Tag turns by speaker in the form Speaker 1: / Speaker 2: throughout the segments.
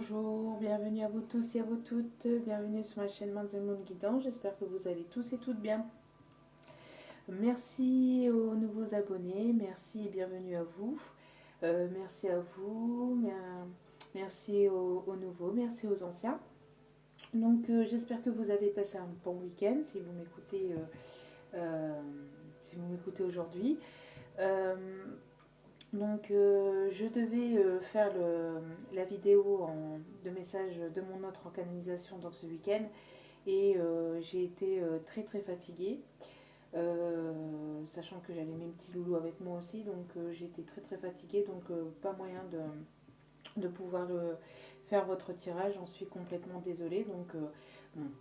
Speaker 1: Bonjour, bienvenue à vous tous et à vous toutes, bienvenue sur ma chaîne Minds and Moon Guidance, j'espère que vous allez tous et toutes bien. Merci aux nouveaux abonnés, merci et bienvenue à vous. Merci à vous, merci aux nouveaux, merci aux anciens. Donc j'espère que vous avez passé un bon week-end si vous m'écoutez aujourd'hui. Euh, je devais faire la vidéo de message de mon autre en canalisation donc ce week-end et j'ai été très très fatiguée, sachant que j'avais mes petits loulous avec moi aussi, donc j'ai été très très fatiguée, donc pas moyen de pouvoir faire votre tirage, j'en suis complètement désolée. Donc bon,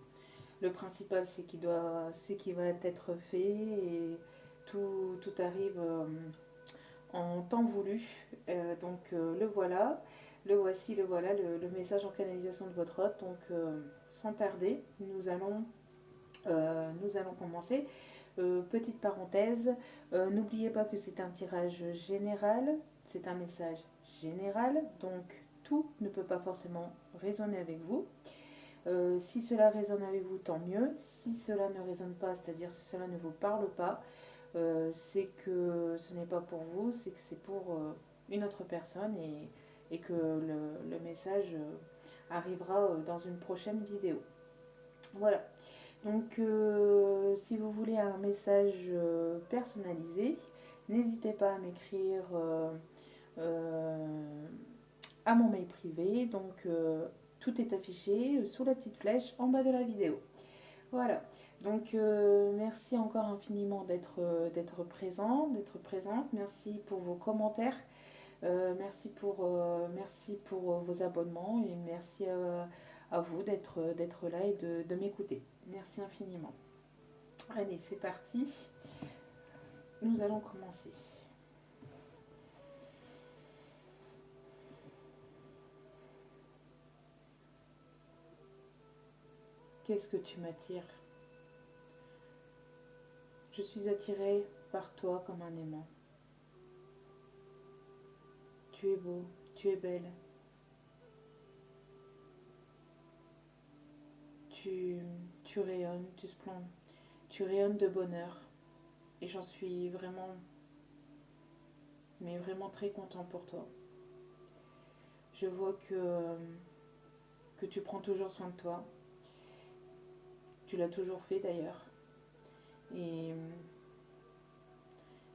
Speaker 1: le principal c'est qu'il va être fait et tout arrive en temps voulu. Le voilà, le voici, le voilà, le message en canalisation de votre hôte. Donc sans tarder, nous allons commencer. Petite parenthèse, n'oubliez pas que c'est un tirage général, c'est un message général, donc tout ne peut pas forcément résonner avec vous. Si cela résonne avec vous, tant mieux. Si cela ne résonne pas, c'est-à-dire si cela ne vous parle pas, c'est que ce n'est pas pour vous, c'est que c'est pour une autre personne et que le message arrivera dans une prochaine vidéo. Voilà. Donc, si vous voulez un message personnalisé, n'hésitez pas à m'écrire euh, à mon mail privé. Donc, tout est affiché sous la petite flèche en bas de la vidéo. Voilà. Donc, merci encore infiniment d'être présent, d'être présente. Merci pour vos commentaires. Merci pour vos abonnements et merci à vous d'être là et de m'écouter. Merci infiniment. Allez, c'est parti. Nous allons commencer. Qu'est-ce que tu m'attires? Je suis attirée par toi comme un aimant. Tu es beau, tu es belle. Tu, tu rayonnes, tu rayonnes de bonheur. Et j'en suis vraiment, mais vraiment très content pour toi. Je vois que tu prends toujours soin de toi. Tu l'as toujours fait d'ailleurs. Et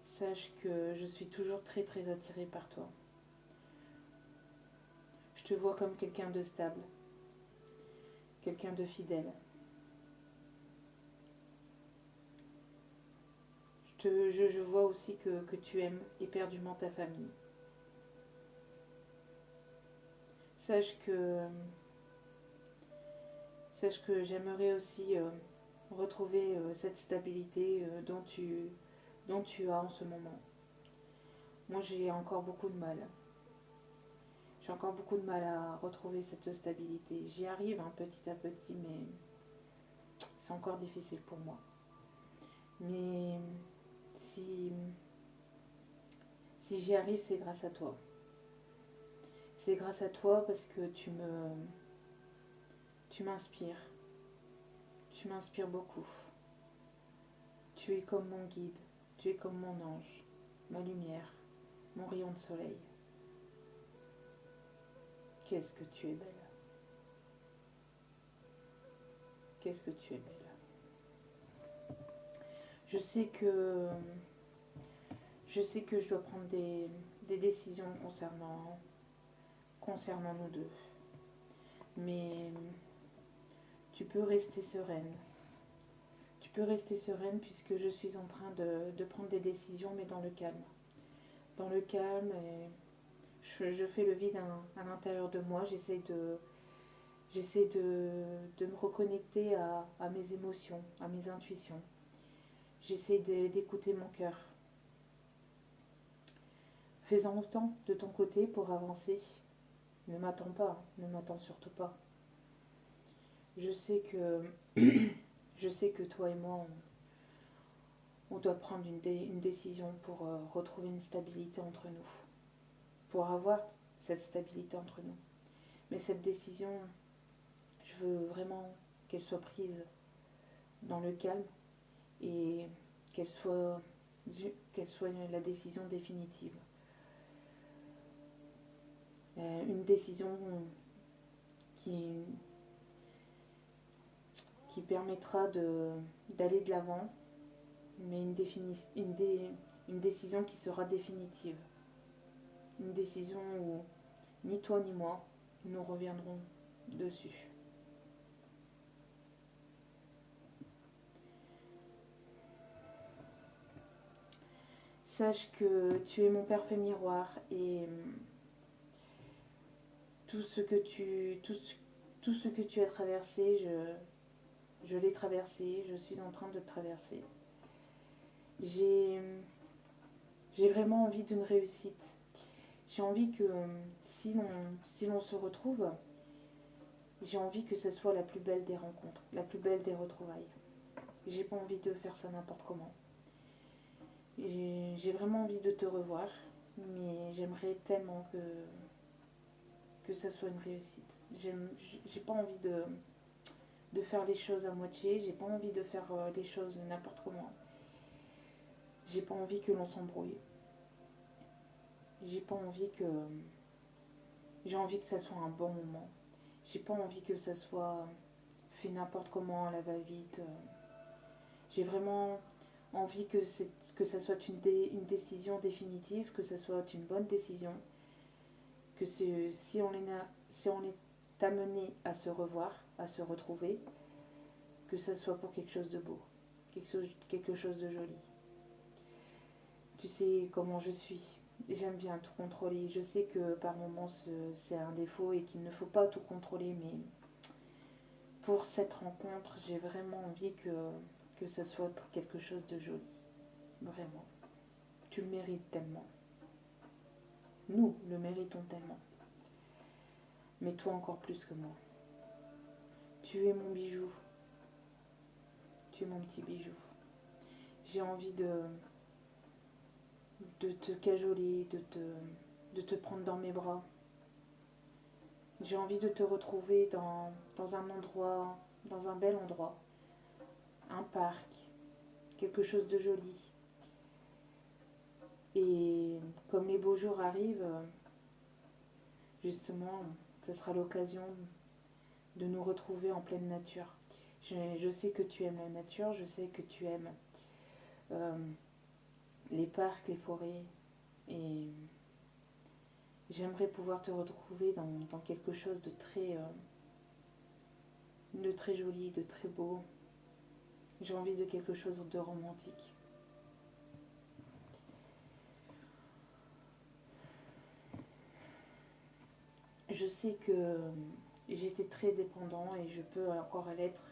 Speaker 1: sache que je suis toujours très très attirée par toi. Je te vois comme quelqu'un de stable, quelqu'un de fidèle. Je vois aussi que tu aimes éperdument ta famille. Sache que, sache que j'aimerais aussi retrouver cette stabilité dont tu as en ce moment. Moi, j'ai encore beaucoup de mal. J'ai encore beaucoup de mal à retrouver cette stabilité. J'y arrive petit à petit, mais c'est encore difficile pour moi. Mais si, si j'y arrive, c'est grâce à toi. C'est grâce à toi parce que tu m'inspires. Tu m'inspires beaucoup. Tu es comme mon guide. Tu es comme mon ange, ma lumière, mon rayon de soleil. Qu'est-ce que tu es belle. Qu'est-ce que tu es belle. Je sais que je sais que je dois prendre des décisions concernant nous deux. Mais tu peux rester sereine. Tu peux rester sereine puisque je suis en train de prendre des décisions, mais dans le calme. Dans le calme, et je fais le vide à l'intérieur de moi. J'essaie de me reconnecter à mes émotions, à mes intuitions. J'essaie d'écouter mon cœur. Fais-en autant de ton côté pour avancer. Ne m'attends pas, ne m'attends surtout pas. Je sais que, je sais que toi et moi, on doit prendre une décision pour retrouver une stabilité entre nous. Pour avoir cette stabilité entre nous. Mais cette décision, je veux vraiment qu'elle soit prise dans le calme et qu'elle soit, qu'elle soit la décision définitive. Une décision qui, qui permettra d'aller de l'avant, mais une décision qui sera définitive. Une décision où ni toi ni moi nous reviendrons dessus. Sache que tu es mon parfait miroir et tout ce que tu as traversé, je l'ai traversé, je suis en train de traverser. J'ai vraiment envie d'une réussite. J'ai envie que si l'on se retrouve, j'ai envie que ce soit la plus belle des rencontres, la plus belle des retrouvailles. J'ai pas envie de faire ça n'importe comment. J'ai vraiment envie de te revoir, mais j'aimerais tellement que ça soit une réussite. J'ai pas envie de faire les choses à moitié, j'ai pas envie de faire les choses n'importe comment. J'ai pas envie que l'on s'embrouille. J'ai pas envie que. J'ai envie que ça soit un bon moment. J'ai pas envie que ça soit fait n'importe comment à la va-vite. J'ai vraiment envie que ça soit une décision définitive, que ça soit une bonne décision, que si on est amené à se revoir, à se retrouver, que ça soit pour quelque chose de beau, quelque chose de joli. Tu sais comment je suis. J'aime bien tout contrôler. Je sais que par moments c'est un défaut et qu'il ne faut pas tout contrôler, mais pour cette rencontre, j'ai vraiment envie que ça soit quelque chose de joli. Vraiment. Tu le mérites tellement. Nous le méritons tellement. Mais toi encore plus que moi. Tu es mon bijou. Tu es mon petit bijou. J'ai envie de te cajoler, de te prendre dans mes bras. J'ai envie de te retrouver dans un endroit, dans un bel endroit, un parc, quelque chose de joli. Et comme les beaux jours arrivent, justement, ce sera l'occasion de nous retrouver en pleine nature. Je sais que tu aimes la nature, je sais que tu aimes euh, les parcs, les forêts, et j'aimerais pouvoir te retrouver dans quelque chose de très joli, de très beau. J'ai envie de quelque chose de romantique. Je sais que j'étais très dépendant et je peux encore l'être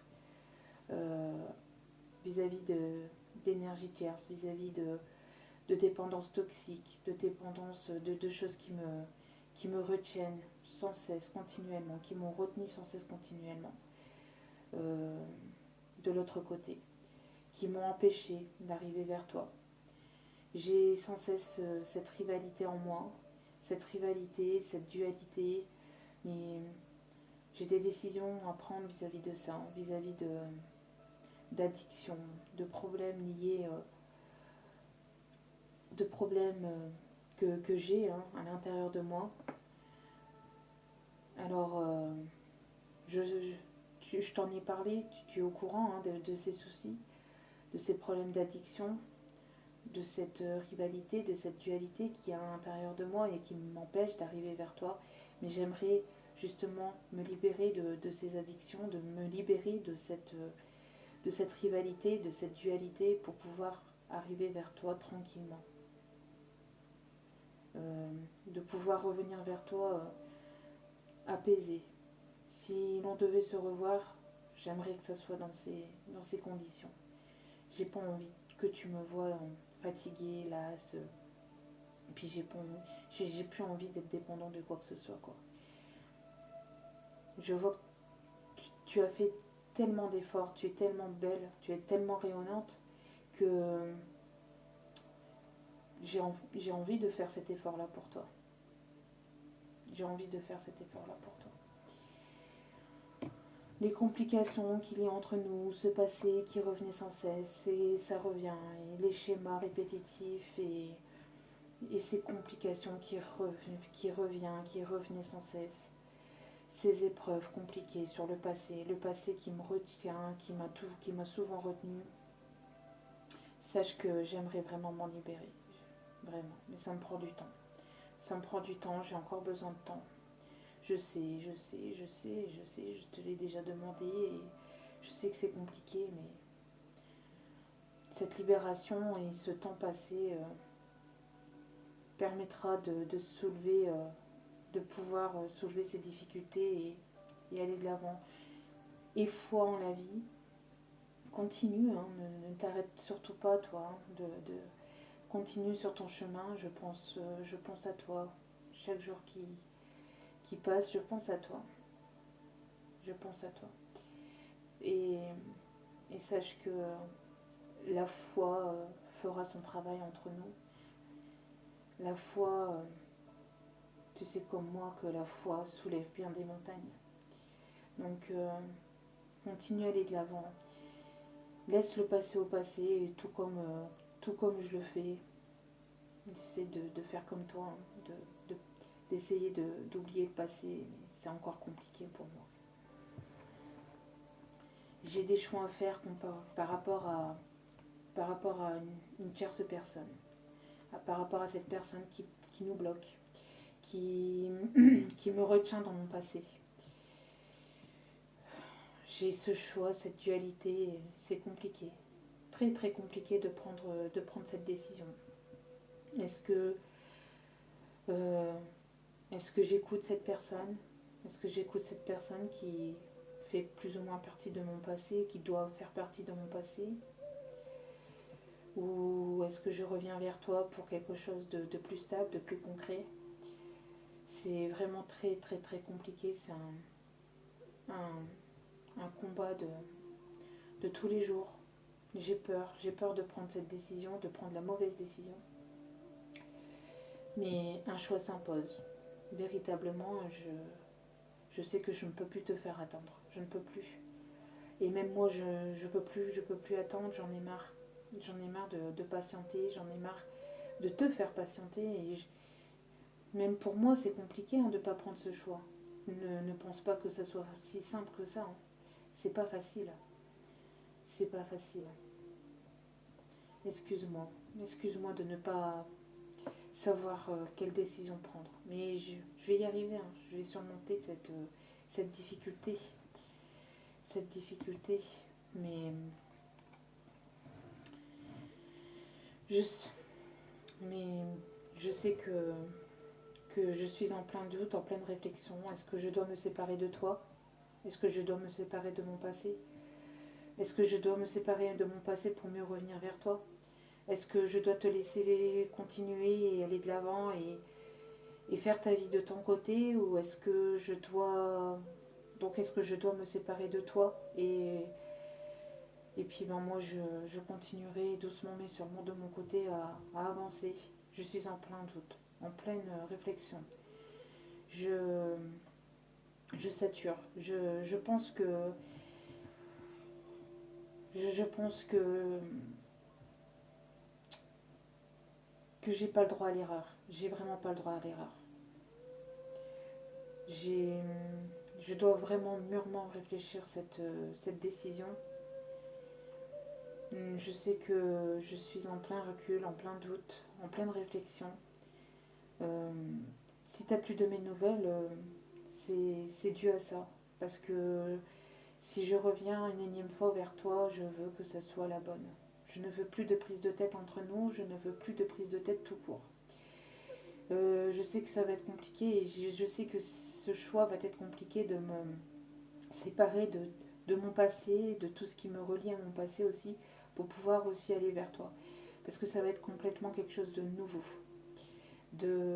Speaker 1: euh, vis-à-vis d'énergie tierce, vis-à-vis de dépendance toxique, de dépendance de choses qui me retiennent sans cesse, continuellement, qui m'ont retenu sans cesse continuellement euh, de l'autre côté, qui m'ont empêché d'arriver vers toi. J'ai sans cesse cette rivalité en moi, cette rivalité, cette dualité, mais j'ai des décisions à prendre vis-à-vis de ça, vis-à-vis d'addiction, de problèmes liés, de problèmes que j'ai à l'intérieur de moi. Alors, je t'en ai parlé, tu es au courant de ces soucis, de ces problèmes d'addiction, de cette rivalité, de cette dualité qui est à l'intérieur de moi et qui m'empêche d'arriver vers toi. Mais j'aimerais justement me libérer de ces addictions, de me libérer de cette rivalité, de cette dualité pour pouvoir arriver vers toi tranquillement. De pouvoir revenir vers toi apaisé. Si l'on devait se revoir, j'aimerais que ça soit dans ces conditions. J'ai pas envie que tu me vois fatiguée, lasse. Puis j'ai plus envie d'être dépendant de quoi que ce soit, quoi. Je vois que tu as fait tellement d'efforts, tu es tellement belle, tu es tellement rayonnante que j'ai envie de faire cet effort-là pour toi. J'ai envie de faire cet effort-là pour toi. les complications qu'il y a entre nous, ce passé qui revenait sans cesse, et ça revient, et les schémas répétitifs, et ces complications qui revenaient sans cesse, ces épreuves compliquées sur le passé qui me retient, qui m'a souvent retenu. Sache que j'aimerais vraiment m'en libérer, vraiment, mais ça me prend du temps. Ça me prend du temps, j'ai encore besoin de temps. Je sais, je te l'ai déjà demandé et je sais que c'est compliqué, mais cette libération et ce temps passé permettra de soulever, de pouvoir soulever ces difficultés et aller de l'avant. Et foi en la vie, continue, hein, ne t'arrête surtout pas, toi, continue sur ton chemin. Je pense à toi. Chaque jour qui passe, je pense à toi. Je pense à toi. Et, et sache que la foi fera son travail entre nous. La foi, tu sais comme moi que la foi soulève bien des montagnes. Donc continue à aller de l'avant. Laisse le passé au passé, tout comme je le fais. J'essaie de faire comme toi, hein, d'essayer d'oublier le passé, mais c'est encore compliqué pour moi. J'ai des choix à faire par rapport à une tierce personne, par rapport à cette personne qui nous bloque, qui, qui me retient dans mon passé. J'ai ce choix, cette dualité, c'est compliqué, très très compliqué de prendre cette décision. Est-ce que, euh, est-ce que j'écoute cette personne? Est-ce que j'écoute cette personne qui fait plus ou moins partie de mon passé, qui doit faire partie de mon passé? Ou est-ce que je reviens vers toi pour quelque chose de plus stable, de plus concret? C'est vraiment très très très compliqué, c'est un combat de tous les jours. J'ai peur de prendre cette décision, de prendre la mauvaise décision. Mais un choix s'impose. Véritablement, je sais que je ne peux plus te faire attendre. Je ne peux plus. Et même moi, je peux plus attendre, j'en ai marre. J'en ai marre de patienter, j'en ai marre de te faire patienter. Même pour moi, c'est compliqué hein, de ne pas prendre ce choix. Ne pense pas que ça soit si simple que ça. Hein. C'est pas facile. C'est pas facile. Excuse-moi de ne pas savoir quelle décision prendre. Mais je vais y arriver. Hein. Je vais surmonter cette difficulté. Cette difficulté. Mais je, mais je sais que je suis en plein doute, en pleine réflexion. Est-ce que je dois me séparer de toi? Est-ce que je dois me séparer de mon passé? Est-ce que je dois me séparer de mon passé pour mieux revenir vers toi? Est-ce que je dois te laisser continuer et aller de l'avant et faire ta vie de ton côté? Ou est-ce que je dois... Donc est-ce que je dois me séparer de toi et puis ben, moi je continuerai doucement mais sûrement de mon côté à avancer. Je suis en plein doute, en pleine réflexion. Je, je sature. Je pense que... Je pense que j'ai pas le droit à l'erreur. J'ai vraiment pas le droit à l'erreur. J'ai, je dois vraiment mûrement réfléchir cette décision. Je sais que je suis en plein recul, en plein doute, en pleine réflexion. Euh, Si t'as plus de mes nouvelles, c'est dû à ça. Parce que si je reviens une énième fois vers toi, je veux que ça soit la bonne. Je ne veux plus de prise de tête entre nous, je ne veux plus de prise de tête tout court. Je sais que ça va être compliqué et je sais que ce choix va être compliqué de me séparer de mon passé, de tout ce qui me relie à mon passé aussi, pour pouvoir aussi aller vers toi. Parce que ça va être complètement quelque chose de nouveau. De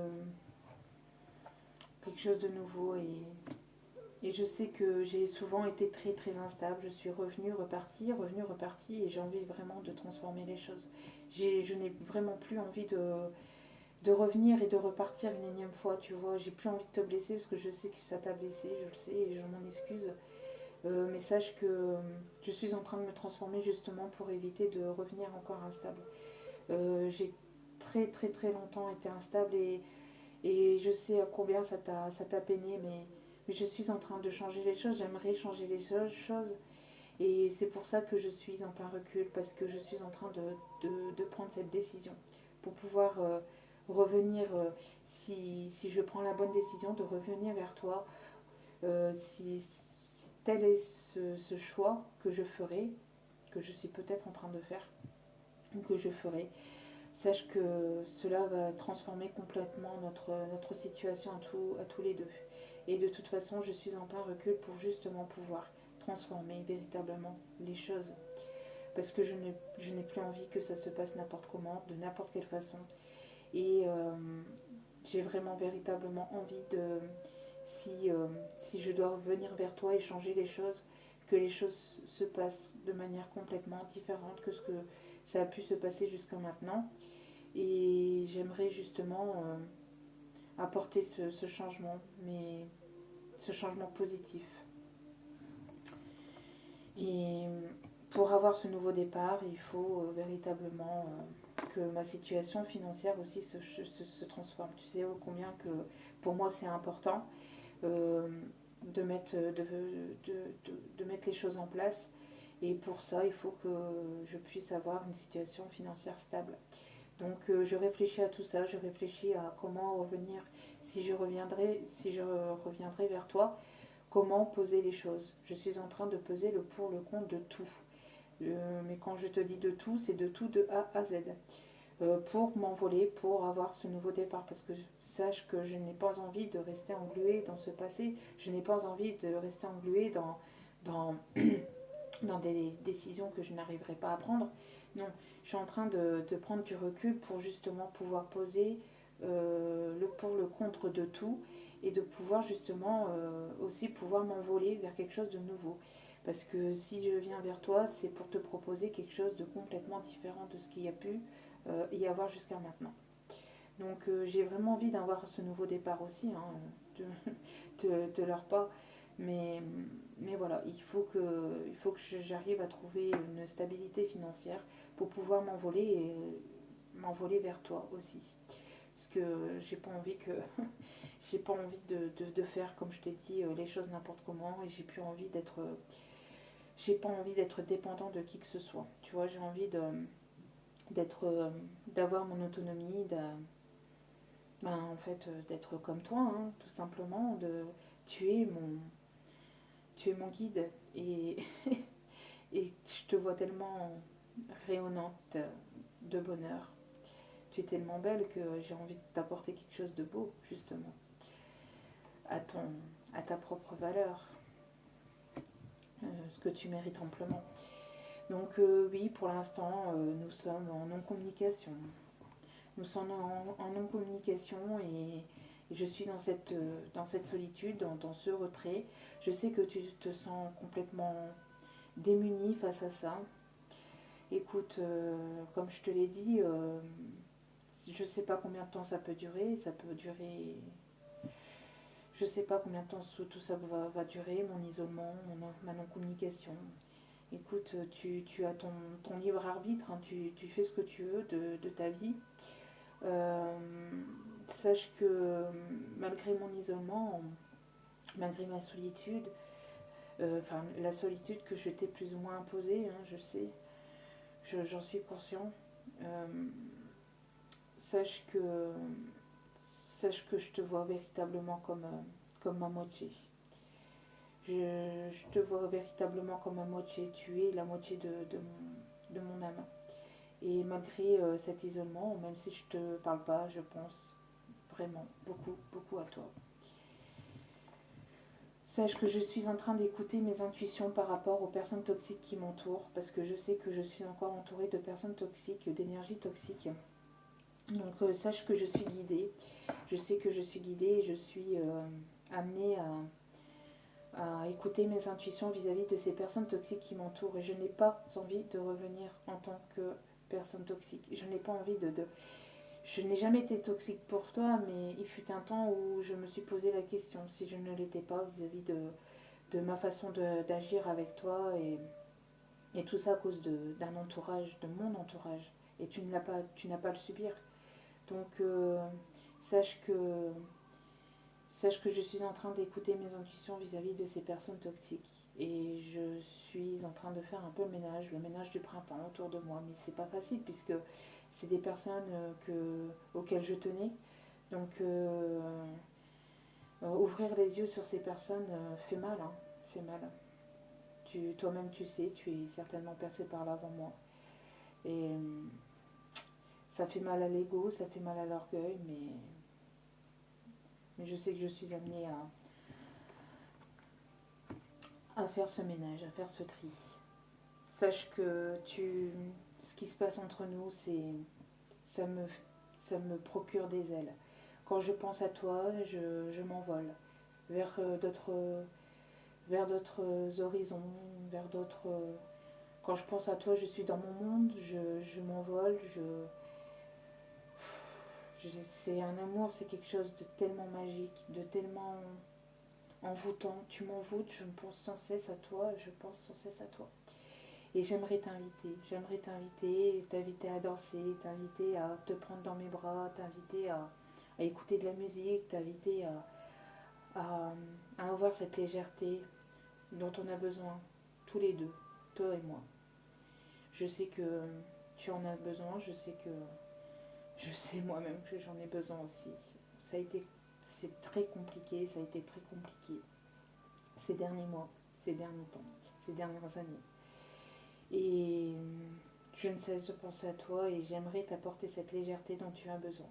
Speaker 1: quelque chose de nouveau et je sais que j'ai souvent été très très instable. Je suis revenue, repartie et j'ai envie vraiment de transformer les choses. Je n'ai vraiment plus envie de revenir et de repartir une énième fois, tu vois. J'ai plus envie de te blesser parce que je sais que ça t'a blessé, je le sais et je m'en excuse. Mais sache que je suis en train de me transformer justement pour éviter de revenir encore instable. J'ai très très très longtemps été instable et je sais à combien ça t'a peiné, mais je suis en train de changer les choses, j'aimerais changer les choses. Et c'est pour ça que je suis en plein recul, parce que je suis en train de prendre cette décision pour pouvoir revenir, si je prends la bonne décision, de revenir vers toi, si tel est ce choix que je ferai, que je suis peut-être en train de faire, ou que je ferai, sache que cela va transformer complètement notre situation à tous les deux. Et de toute façon, je suis en plein recul pour justement pouvoir transformer véritablement les choses. Parce que je n'ai plus envie que ça se passe n'importe comment, de n'importe quelle façon. Et j'ai vraiment véritablement envie de, si je dois revenir vers toi et changer les choses, que les choses se passent de manière complètement différente que ce que ça a pu se passer jusqu'à maintenant. Et j'aimerais justement apporter ce changement, mais ce changement positif. Et pour avoir ce nouveau départ, il faut véritablement que ma situation financière aussi se transforme. Tu sais combien que pour moi c'est important euh, de mettre les choses en place. Et pour ça, il faut que je puisse avoir une situation financière stable. Donc je réfléchis à tout ça, je réfléchis à comment revenir, si je reviendrai vers toi, comment poser les choses. Je suis en train de peser le pour, le contre de tout. Mais quand je te dis de tout, c'est de tout de A à Z. Pour m'envoler, pour avoir ce nouveau départ. Parce que sache que je n'ai pas envie de rester engluée dans ce passé. Je n'ai pas envie de rester engluée dans, dans des décisions que je n'arriverai pas à prendre. Non, je suis en train de prendre du recul pour justement pouvoir poser le pour, le contre de tout et de pouvoir justement aussi pouvoir m'envoler vers quelque chose de nouveau. Parce que si je viens vers toi, c'est pour te proposer quelque chose de complètement différent de ce qu'il y a pu y avoir jusqu'à maintenant. Donc j'ai vraiment envie d'avoir ce nouveau départ aussi, hein, de leur part. Mais, mais voilà, il faut que j'arrive à trouver une stabilité financière pour pouvoir m'envoler et m'envoler vers toi aussi. Parce que j'ai pas envie de faire, comme je t'ai dit, les choses n'importe comment et j'ai pas envie d'être dépendant de qui que ce soit. Tu vois, j'ai envie d'être, d'avoir mon autonomie, ben, en fait, d'être comme toi, hein, tout simplement. Tu es mon, tu es mon guide et, et je te vois tellement rayonnante de bonheur. Tu es tellement belle que j'ai envie de t'apporter quelque chose de beau, justement, à, ton, à ta propre valeur, ce que tu mérites amplement. Donc oui, pour l'instant, nous sommes en non-communication. Nous sommes en non-communication et je suis dans cette solitude, dans ce retrait. Je sais que tu te sens complètement démuni face à ça. Écoute, comme je te l'ai dit, je ne sais pas combien de temps ça peut durer. Ça peut durer. Je ne sais pas combien de temps tout ça va durer, mon isolement, ma non-communication. Écoute, tu as ton libre arbitre, hein, tu fais ce que tu veux de ta vie. Euh, Sache que malgré mon isolement, malgré ma solitude, enfin la solitude que je t'ai plus ou moins imposée, hein, je sais, j'en suis conscient. Euh, sache que sache que je te vois véritablement comme ma moitié. Je te vois véritablement comme ma moitié. Tu es la moitié de mon âme. Et malgré cet isolement, même si je te parle pas, je pense vraiment beaucoup, beaucoup à toi. Sache que je suis en train d'écouter mes intuitions par rapport aux personnes toxiques qui m'entourent, parce que je sais que je suis encore entourée de personnes toxiques, d'énergie toxique. Donc sache que je suis guidée. Je sais que je suis guidée et je suis amenée à écouter mes intuitions vis-à-vis de ces personnes toxiques qui m'entourent. Et je n'ai pas envie de revenir en tant que personne toxique. Je n'ai pas envie Je n'ai jamais été toxique pour toi, mais il fut un temps où je me suis posé la question si je ne l'étais pas vis-à-vis de ma façon d'agir avec toi et tout ça à cause d'un entourage, de mon entourage. Et tu n'as pas à le subir. Donc sache que sache que je suis en train d'écouter mes intuitions vis-à-vis de ces personnes toxiques. Et je suis en train de faire un peu le ménage du printemps autour de moi. Mais c'est pas facile puisque c'est des personnes auxquelles je tenais. Donc ouvrir les yeux sur ces personnes fait mal, hein, fait mal. Toi-même tu sais, tu es certainement percé par là avant moi. Et ça fait mal à l'ego, ça fait mal à l'orgueil, mais je sais que je suis amenée à faire ce ménage, à faire ce tri. Sache que ce qui se passe entre nous, ça me, ça me procure des ailes. Quand je pense à toi, je m'envole vers vers d'autres horizons, vers d'autres. Quand je pense à toi, je suis dans mon monde, je m'envole, c'est un amour, c'est quelque chose de tellement magique, de tellement envoûtant. Tu m'envoûtes, je pense sans cesse à toi, je pense sans cesse à toi. Et j'aimerais t'inviter à danser, t'inviter à te prendre dans mes bras, t'inviter à écouter de la musique, t'inviter à, à avoir cette légèreté dont on a besoin, tous les deux, toi et moi. Je sais que tu en as besoin, je sais moi-même que j'en ai besoin aussi. Ça a été, c'est très compliqué, ça a été très compliqué ces derniers mois, ces derniers temps, ces dernières années. Et je ne cesse de penser à toi et j'aimerais t'apporter cette légèreté dont tu as besoin.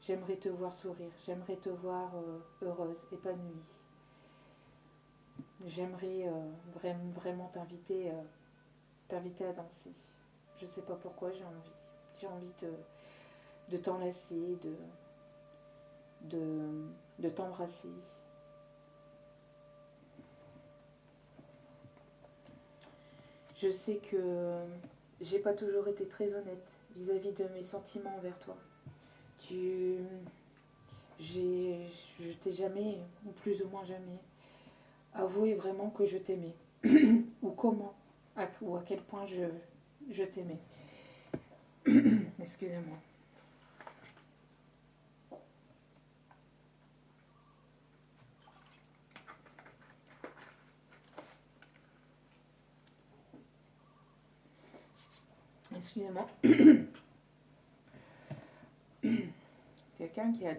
Speaker 1: J'aimerais te voir sourire, j'aimerais te voir heureuse, épanouie. J'aimerais vraiment t'inviter à danser. Je ne sais pas pourquoi j'ai envie. J'ai envie de t'enlacer, de t'embrasser. Je sais que j'ai pas toujours été très honnête vis-à-vis de mes sentiments envers toi. Tu, je t'ai jamais, ou plus ou moins jamais, avoué vraiment que je t'aimais. Ou comment, ou à quel point je t'aimais. Excusez-moi. Excusez-moi. Quelqu'un qui a.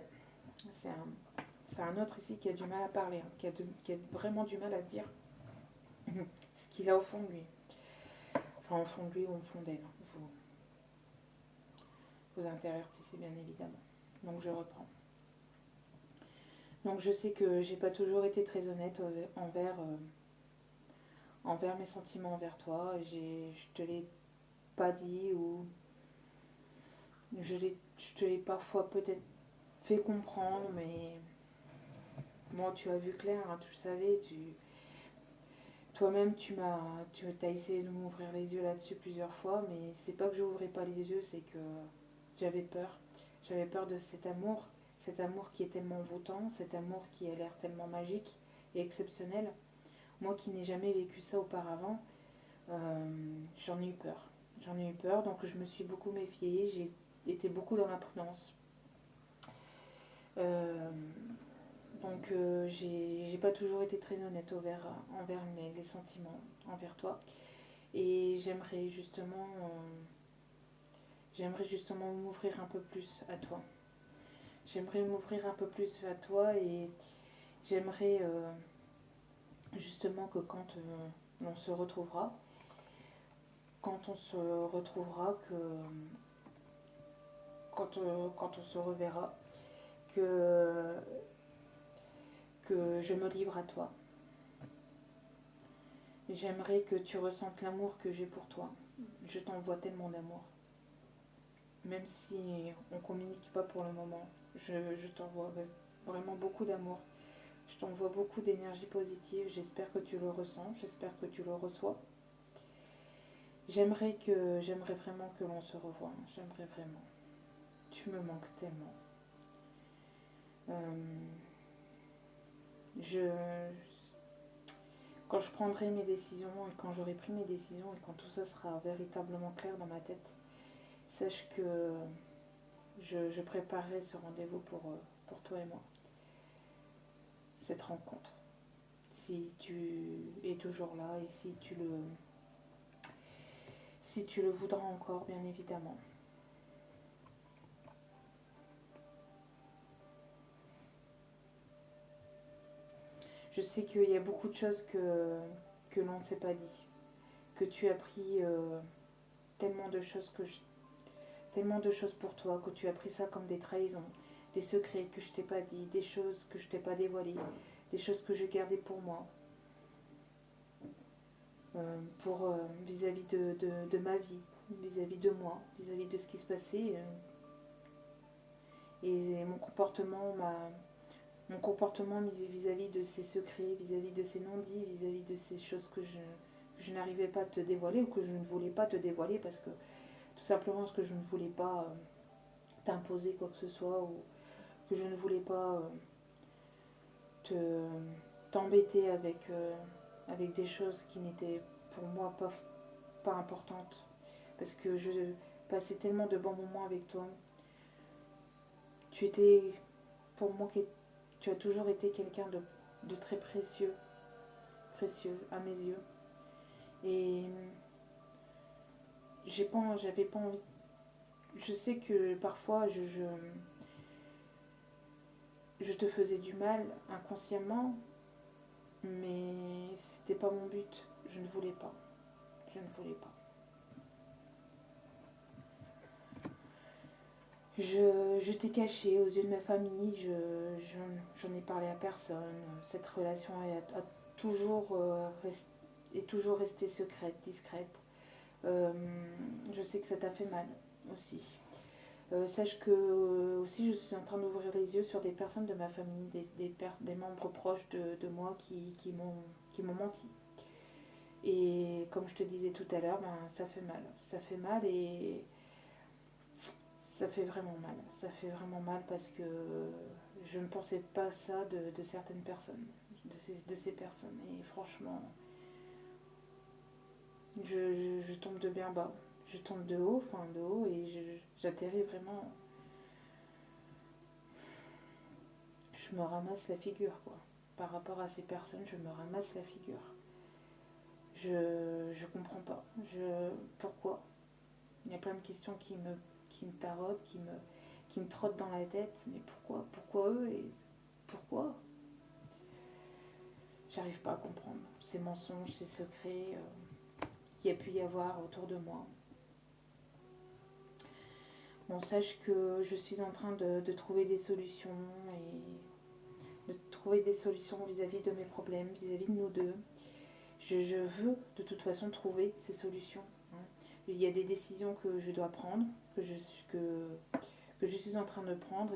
Speaker 1: C'est un autre ici qui a du mal à parler, hein, qui a vraiment du mal à dire ce qu'il a au fond de lui. Enfin, au fond de lui ou au fond d'elle. Vous intervertissez bien évidemment. Donc je reprends. Donc je sais que j'ai pas toujours été très honnête envers mes sentiments envers toi. Je te l'ai pas dit ou je te l'ai parfois peut-être fait comprendre, mais moi tu as vu clair, hein, tu le savais, toi-même tu as essayé de m'ouvrir les yeux là-dessus plusieurs fois, mais c'est pas que j'ouvrais pas les yeux, c'est que j'avais peur. J'avais peur de cet amour qui est tellement envoûtant, cet amour qui a l'air tellement magique et exceptionnel. Moi qui n'ai jamais vécu ça auparavant, j'en ai eu peur. J'en ai eu peur, donc je me suis beaucoup méfiée, j'ai été beaucoup dans la prudence. Euh, donc j'ai pas toujours été très honnête envers les sentiments envers toi. Et j'aimerais justement m'ouvrir un peu plus à toi. J'aimerais m'ouvrir un peu plus à toi et j'aimerais justement que quand on se retrouvera, que quand on se reverra, que, que je me livre à toi. J'aimerais que tu ressentes l'amour que j'ai pour toi. Je t'envoie tellement d'amour. Même si on ne communique pas pour le moment, je t'envoie vraiment beaucoup d'amour. Je t'envoie beaucoup d'énergie positive. J'espère que tu le ressens. J'espère que tu le reçois. J'aimerais vraiment que l'on se revoie. J'aimerais vraiment. Tu me manques tellement. Euh, je, quand je prendrai mes décisions et quand j'aurai pris mes décisions et quand tout ça sera véritablement clair dans ma tête, sache que je préparerai ce rendez-vous pour toi et moi, cette rencontre. Si tu es toujours là et si tu le voudras encore, bien évidemment. Je sais qu'il y a beaucoup de choses que l'on ne s'est pas dit, que tu as pris tellement de choses tellement de choses pour toi, que tu as pris ça comme des trahisons, des secrets que je t'ai pas dit, des choses que je t'ai pas dévoilées, des choses que je gardais pour moi, vis-à-vis de ma vie, vis-à-vis de moi, vis-à-vis de ce qui se passait. Et mon comportement vis-à-vis de ces secrets, vis-à-vis de ces non-dits, vis-à-vis de ces choses que je n'arrivais pas à te dévoiler ou que je ne voulais pas te dévoiler parce que tout simplement parce que je ne voulais pas t'imposer quoi que ce soit ou que je ne voulais pas te t'embêter avec des choses qui n'étaient pour moi pas importantes parce que je passais tellement de bons moments avec toi. Tu étais pour moi, tu as toujours été quelqu'un de très précieux à mes yeux. Et j'avais pas envie. Je sais que parfois je te faisais du mal inconsciemment, mais c'était pas mon but. Je ne voulais pas. Je ne voulais pas. Je t'ai caché aux yeux de ma famille, j'en ai parlé à personne. Cette relation a toujours, est toujours restée secrète, discrète. Je sais que ça t'a fait mal aussi. Sache que aussi je suis en train d'ouvrir les yeux sur des personnes de ma famille, des membres proches de moi qui m'ont menti. Et comme je te disais tout à l'heure, ben, ça fait mal. Ça fait mal et ça fait vraiment mal. Ça fait vraiment mal parce que je ne pensais pas ça de certaines personnes, de ces personnes. Et franchement, je tombe de bien bas. Je tombe de haut, et j'atterris vraiment. Je me ramasse la figure, quoi. Par rapport à ces personnes, je me ramasse la figure. Je comprends pas. Pourquoi? Il y a plein de questions qui me tarotent, qui me trottent dans la tête. Mais pourquoi? Pourquoi eux et pourquoi? J'arrive pas à comprendre ces mensonges, ces secrets qu'il y a pu y avoir autour de moi. Bon, sache que je suis en train de trouver des solutions et de trouver des solutions vis-à-vis de mes problèmes, vis-à-vis de nous deux. Je veux de toute façon trouver ces solutions. Il y a des décisions que je dois prendre, que je suis en train de prendre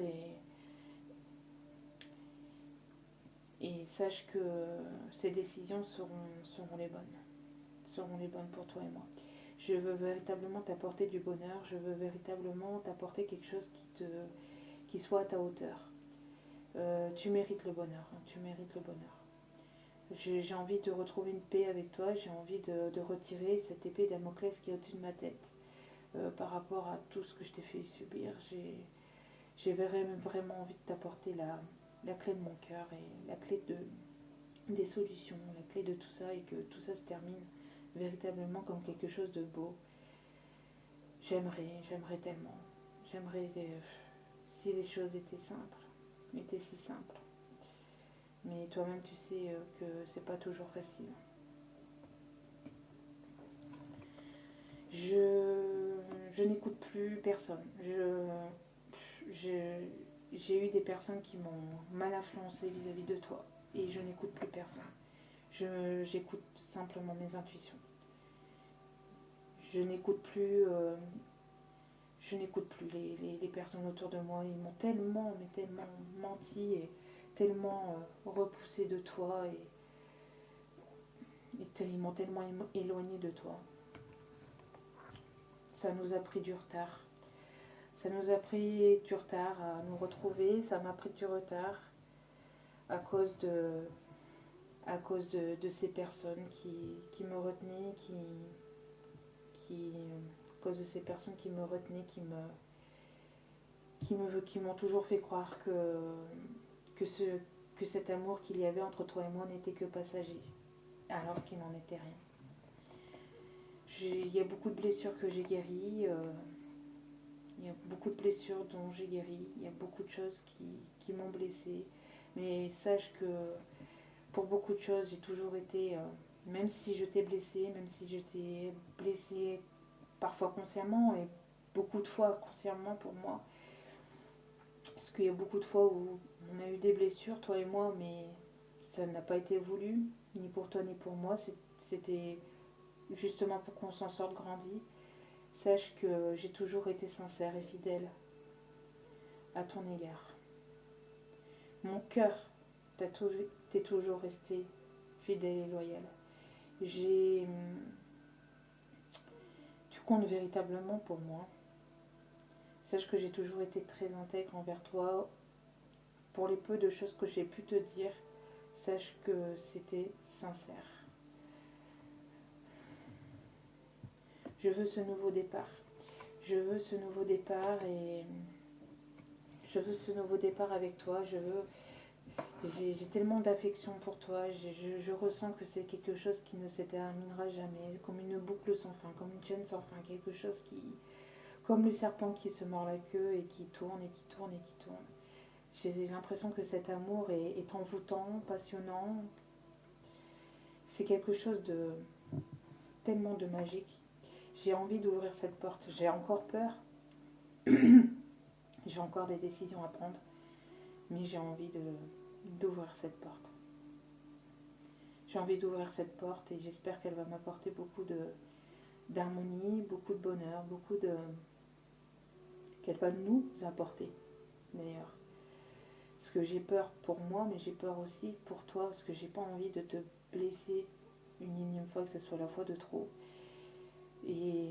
Speaker 1: et sache que ces décisions seront les bonnes. Seront les bonnes pour toi et moi. Je veux véritablement t'apporter du bonheur, je veux véritablement t'apporter quelque chose qui soit à ta hauteur. Tu mérites le bonheur, tu mérites le bonheur. J'ai envie de retrouver une paix avec toi, j'ai envie de retirer cette épée Damoclès qui est au-dessus de ma tête par rapport à tout ce que je t'ai fait subir. J'ai vraiment envie de t'apporter la clé de mon cœur et la clé des solutions, la clé de tout ça et que tout ça se termine véritablement comme quelque chose de beau. J'aimerais tellement. J'aimerais si les choses étaient simples, étaient si simples. Mais toi-même, tu sais que c'est pas toujours facile. Je n'écoute plus personne. J'ai eu des personnes qui m'ont mal influencé vis-à-vis de toi. Et je n'écoute plus personne. J'écoute simplement mes intuitions. Je n'écoute plus, les personnes autour de moi. Ils m'ont tellement, mais tellement menti et tellement repoussé de toi et ils m'ont tellement éloigné de toi. Ça nous a pris du retard. Ça nous a pris du retard à nous retrouver. Ça m'a pris du retard à cause à cause de ces personnes qui me retenaient, à cause de ces personnes qui me retenaient, qui m'ont toujours fait croire que, ce, que cet amour qu'il y avait entre toi et moi n'était que passager, alors qu'il n'en était rien. Il y a beaucoup de blessures que j'ai guéries, il y a beaucoup de blessures dont j'ai guéri, il y a beaucoup de choses qui m'ont blessée. Mais sache que pour beaucoup de choses, j'ai toujours été, même si je t'ai blessée, même si je t'ai blessée parfois consciemment et beaucoup de fois consciemment pour moi, parce qu'il y a beaucoup de fois où on a eu des blessures, toi et moi, mais ça n'a pas été voulu, ni pour toi ni pour moi, c'était justement pour qu'on s'en sorte grandi. Sache que j'ai toujours été sincère et fidèle à ton égard. Mon cœur t'est toujours resté fidèle et loyal. J'ai, tu comptes véritablement pour moi. Sache que j'ai toujours été très intègre envers toi. Pour les peu de choses que j'ai pu te dire, sache que c'était sincère. Je veux ce nouveau départ. Je veux ce nouveau départ et je veux ce nouveau départ avec toi. J'ai tellement d'affection pour toi. Je ressens que c'est quelque chose qui ne se terminera jamais, comme une boucle sans fin, comme une chaîne sans fin, quelque chose qui, comme le serpent qui se mord la queue et qui tourne et qui tourne et qui tourne. J'ai l'impression que cet amour est envoûtant, passionnant. C'est quelque chose de tellement de magique. J'ai envie d'ouvrir cette porte. J'ai encore peur. J'ai encore des décisions à prendre. Mais j'ai envie d'ouvrir cette porte. J'ai envie d'ouvrir cette porte et j'espère qu'elle va m'apporter beaucoup d'harmonie, beaucoup de bonheur, qu'elle va nous apporter d'ailleurs. Parce que j'ai peur pour moi, mais j'ai peur aussi pour toi, parce que j'ai pas envie de te blesser une énième fois, que ce soit la fois de trop. Et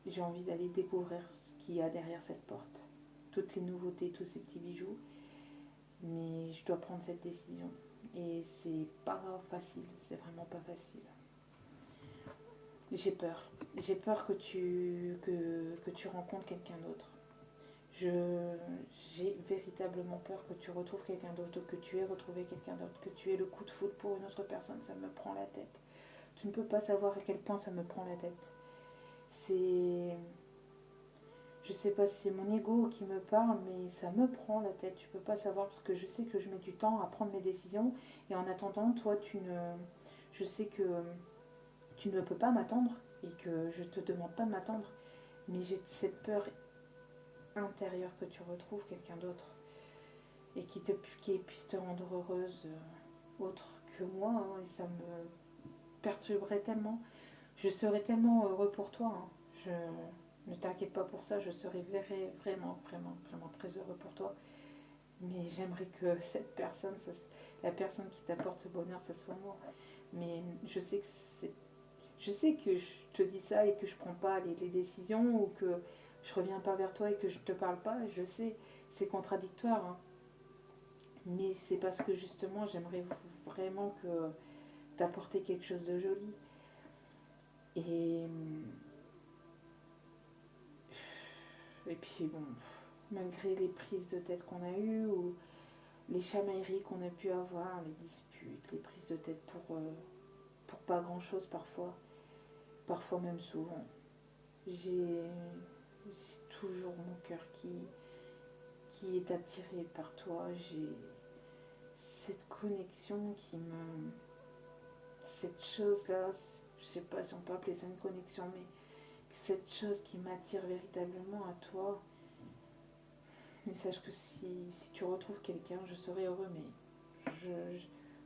Speaker 1: j'ai envie d'aller découvrir ce qu'il y a derrière cette porte. Toutes les nouveautés, tous ces petits bijoux. Mais je dois prendre cette décision. Et c'est pas facile, c'est vraiment pas facile. J'ai peur. J'ai peur que tu rencontres quelqu'un d'autre. J'ai véritablement peur que tu retrouves quelqu'un d'autre, que tu aies retrouvé quelqu'un d'autre, que tu aies le coup de foudre pour une autre personne. Ça me prend la tête. Tu ne peux pas savoir à quel point ça me prend la tête. C'est... Je sais pas si c'est mon ego qui me parle, mais ça me prend la tête. Tu peux pas savoir parce que je sais que je mets du temps à prendre mes décisions. Et en attendant, toi, je sais que tu ne peux pas m'attendre et que je te demande pas de m'attendre. Mais j'ai cette peur intérieure que tu retrouves quelqu'un d'autre et qui puisse te rendre heureuse autre que moi. Hein, et ça me perturberait tellement. Je serais tellement heureux pour toi. Hein. Ne t'inquiète pas pour ça, je serais vraiment, vraiment, vraiment très heureux pour toi. Mais j'aimerais que cette personne, la personne qui t'apporte ce bonheur, ce soit moi. Mais je sais que je te dis ça et que je prends pas les décisions ou que je reviens pas vers toi et que je te parle pas. Je sais, c'est contradictoire. Hein. Mais c'est parce que justement, j'aimerais vraiment que t'apporter quelque chose de joli. Et puis bon, malgré les prises de tête qu'on a eues ou les chamailleries qu'on a pu avoir, les disputes, les prises de tête pour pas grand chose parfois même souvent, j'ai toujours mon cœur qui est attiré par toi. J'ai cette connexion cette chose-là, je sais pas si on peut appeler ça une connexion, mais cette chose qui m'attire véritablement à toi. Et sache que si tu retrouves quelqu'un, je serai heureux, mais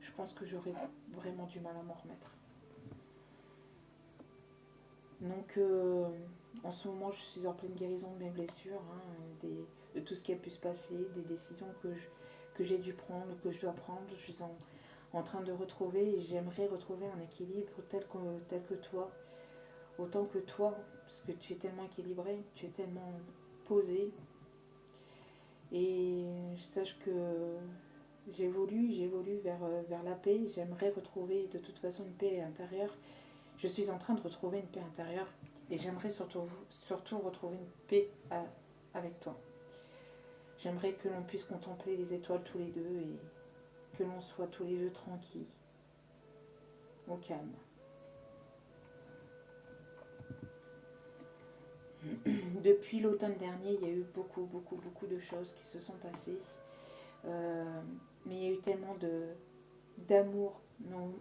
Speaker 1: je pense que j'aurai vraiment du mal à m'en remettre. Donc, en ce moment, je suis en pleine guérison de mes blessures, hein, de tout ce qui a pu se passer, des décisions que j'ai dû prendre, que je dois prendre. Je suis en train de retrouver et j'aimerais retrouver un équilibre tel que toi, autant que toi, parce que tu es tellement équilibré, tu es tellement posé. Et je sache que j'évolue vers la paix. J'aimerais retrouver de toute façon une paix intérieure. Je suis en train de retrouver une paix intérieure et j'aimerais surtout retrouver une paix avec toi. J'aimerais que l'on puisse contempler les étoiles tous les deux et que l'on soit tous les deux tranquilles, au calme. Depuis l'automne dernier, il y a eu beaucoup de choses qui se sont passées. Mais il y a eu tellement d'amour, non,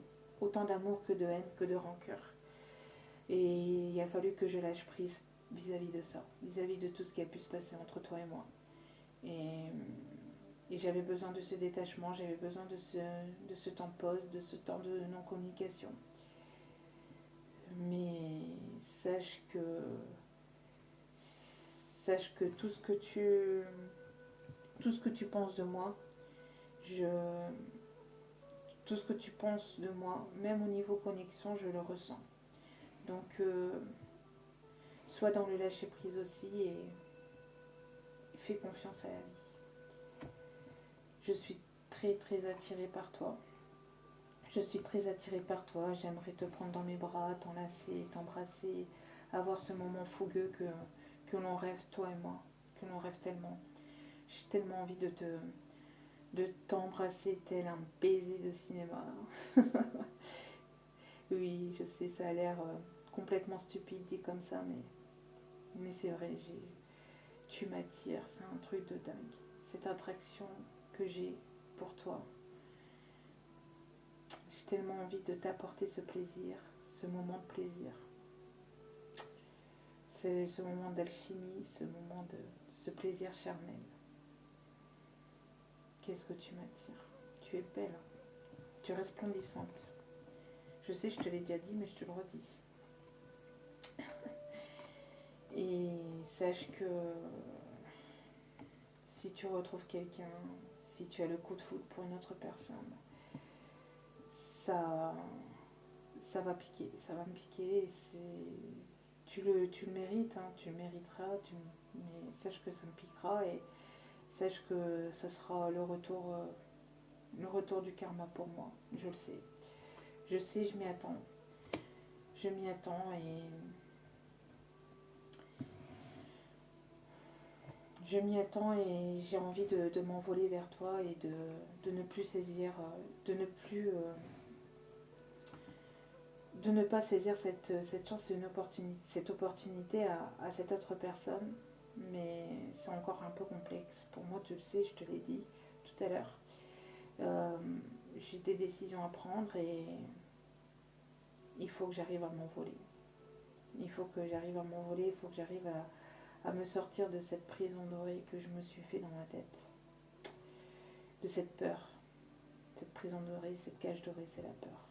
Speaker 1: autant d'amour que de haine, que de rancœur. Et il a fallu que je lâche prise vis-à-vis de ça, vis-à-vis de tout ce qui a pu se passer entre toi et moi. Et j'avais besoin de ce détachement, j'avais besoin de ce temps de pause, de ce temps de non-communication. Mais sache que tout ce que tu penses de moi, tout ce que tu penses de moi, même au niveau connexion, je le ressens. Donc, sois dans le lâcher prise aussi et fais confiance à la vie. Je suis très attirée par toi. Je suis très attirée par toi. J'aimerais te prendre dans mes bras, t'enlacer, t'embrasser, avoir ce moment fougueux que l'on rêve, toi et moi, que l'on rêve tellement. J'ai tellement envie de t'embrasser tel un baiser de cinéma. Oui, je sais, ça a l'air complètement stupide dit comme ça, mais c'est vrai, tu m'attires, c'est un truc de dingue. Cette attraction que j'ai pour toi. J'ai tellement envie de t'apporter ce plaisir, ce moment de plaisir. C'est ce moment d'alchimie, ce plaisir charnel. Qu'est-ce que tu m'attires? Tu es belle, tu es resplendissante. Je sais, je te l'ai déjà dit, mais je te le redis. Et sache que si tu retrouves quelqu'un, si tu as le coup de foudre pour une autre personne, ça va piquer, ça va me piquer. Tu le mérites, hein, tu le mériteras, mais sache que ça me piquera et sache que ça sera le retour du karma pour moi. Je le sais. Je sais, je m'y attends. Je m'y attends et j'ai envie de m'envoler vers toi et de ne plus saisir, de ne plus, de ne pas saisir cette chance, cette opportunité à cette autre personne. Mais c'est encore un peu complexe. Pour moi, tu le sais, je te l'ai dit tout à l'heure. Euh, j'ai des décisions à prendre et il faut que j'arrive à m'envoler. Il faut que j'arrive à m'envoler, il faut que j'arrive à me sortir de cette prison dorée que je me suis fait dans ma tête. De cette peur. Cette prison dorée, cette cage dorée, c'est la peur.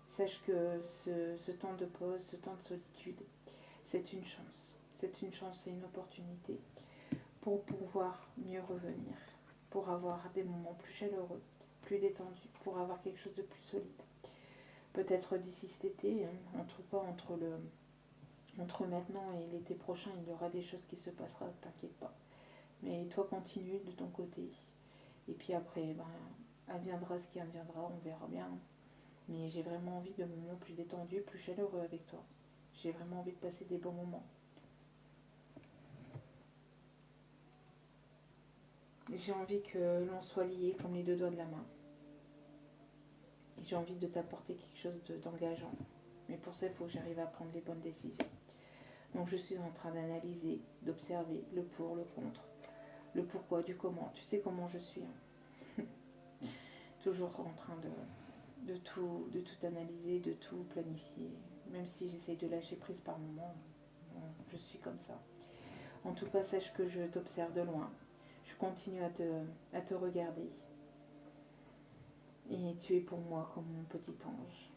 Speaker 1: Sache que ce temps de pause, ce temps de solitude, c'est une chance. C'est une chance, c'est une opportunité pour pouvoir mieux revenir, pour avoir des moments plus chaleureux, plus détendus, pour avoir quelque chose de plus solide. Peut-être d'ici cet été, hein, en tout cas entre maintenant et l'été prochain, il y aura des choses qui se passeront, t'inquiète pas. Mais toi, continue de ton côté. Et puis après, adviendra ce qui adviendra, on verra bien. Mais j'ai vraiment envie de moments plus détendus, plus chaleureux avec toi. J'ai vraiment envie de passer des bons moments. J'ai envie que l'on soit liés comme les deux doigts de la main. Et j'ai envie de t'apporter quelque chose d'engageant. Mais pour ça, il faut que j'arrive à prendre les bonnes décisions. Donc je suis en train d'analyser, d'observer le pour, le contre, le pourquoi, du comment. Tu sais comment je suis. Hein. Toujours en train de tout analyser, de tout planifier. Même si j'essaye de lâcher prise par moments, je suis comme ça. En tout cas, sache que je t'observe de loin. Je continue à te regarder. Et tu es pour moi comme mon petit ange.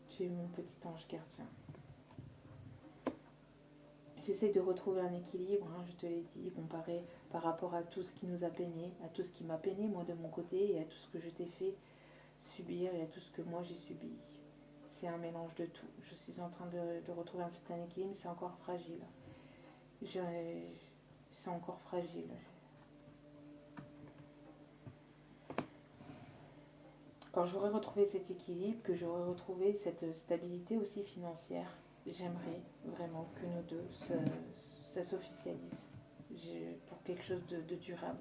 Speaker 1: Tu es mon petit ange gardien. J'essaie de retrouver un équilibre, hein, je te l'ai dit, comparé par rapport à tout ce qui nous a peiné, à tout ce qui m'a peiné moi de mon côté et à tout ce que je t'ai fait subir et à tout ce que moi j'ai subi. C'est un mélange de tout. Je suis en train de retrouver un certain équilibre, c'est encore fragile. C'est encore fragile. quand j'aurai retrouvé cet équilibre, que j'aurai retrouvé cette stabilité aussi financière, j'aimerais vraiment que nous deux, ça s'officialise pour quelque chose de durable,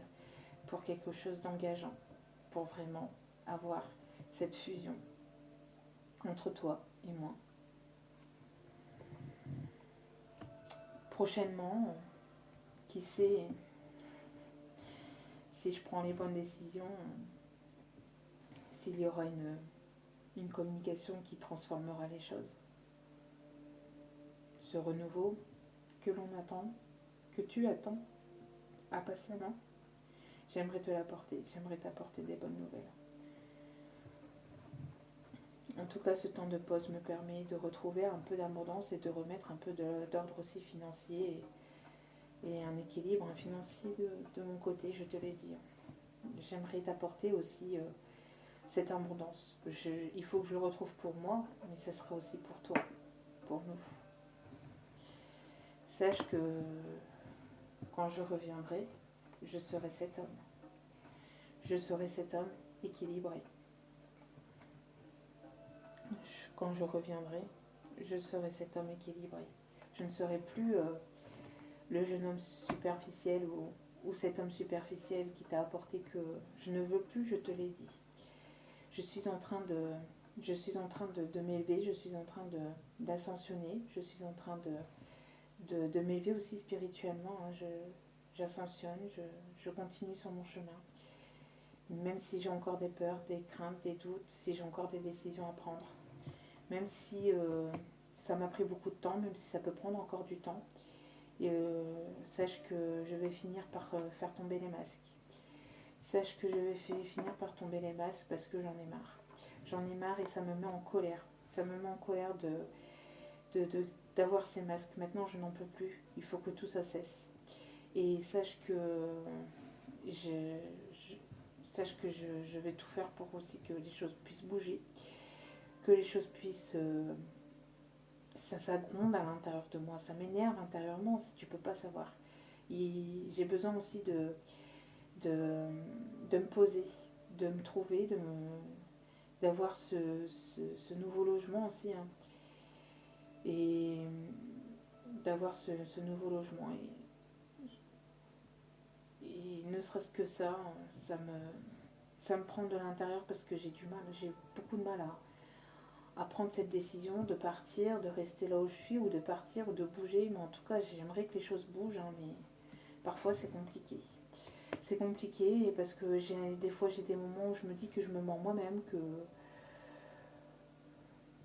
Speaker 1: pour quelque chose d'engageant, pour vraiment avoir cette fusion entre toi et moi. Prochainement, qui sait si je prends les bonnes décisions, s'il y aura une communication qui transformera les choses. Ce renouveau que l'on attend, que tu attends impatiemment, j'aimerais te l'apporter, j'aimerais t'apporter des bonnes nouvelles. En tout cas, ce temps de pause me permet de retrouver un peu d'abondance et de remettre un peu d'ordre aussi financier et un équilibre financier de mon côté, je te l'ai dit. J'aimerais t'apporter aussi cette abondance. Il faut que je le retrouve pour moi, mais ça sera aussi pour toi, pour nous. Sache que quand je reviendrai, je serai cet homme. Je serai cet homme équilibré. Quand je reviendrai, je serai cet homme équilibré. Je ne serai plus le jeune homme superficiel ou cet homme superficiel qui t'a apporté que je ne veux plus, je te l'ai dit. Je suis en train de m'élever, je suis en train d'ascensionner, je suis en train de m'élever aussi spirituellement. J'ascensionne, je continue sur mon chemin. Même si j'ai encore des peurs, des craintes, des doutes, si j'ai encore des décisions à prendre. Même si ça m'a pris beaucoup de temps, même si ça peut prendre encore du temps. Sache que je vais finir par faire tomber les masques. Sache que je vais finir par tomber les masques parce que j'en ai marre. J'en ai marre et ça me met en colère. Ça me met en colère d'avoir ces masques. Maintenant, je n'en peux plus. Il faut que tout ça cesse. Et sache que je vais tout faire pour aussi que les choses puissent bouger, que les choses puissent... ça gronde à l'intérieur de moi, ça m'énerve intérieurement, si tu peux pas savoir. J'ai besoin aussi de me poser, de me trouver, d'avoir ce nouveau logement aussi. Hein. Et d'avoir ce nouveau logement. Et ne serait-ce que ça me prend de l'intérieur parce que j'ai du mal, j'ai beaucoup de mal à prendre cette décision de partir, de rester là où je suis ou de partir ou de bouger. Mais en tout cas, j'aimerais que les choses bougent, hein, mais parfois c'est compliqué. C'est compliqué parce que des fois j'ai des moments où je me dis que je me mens moi-même,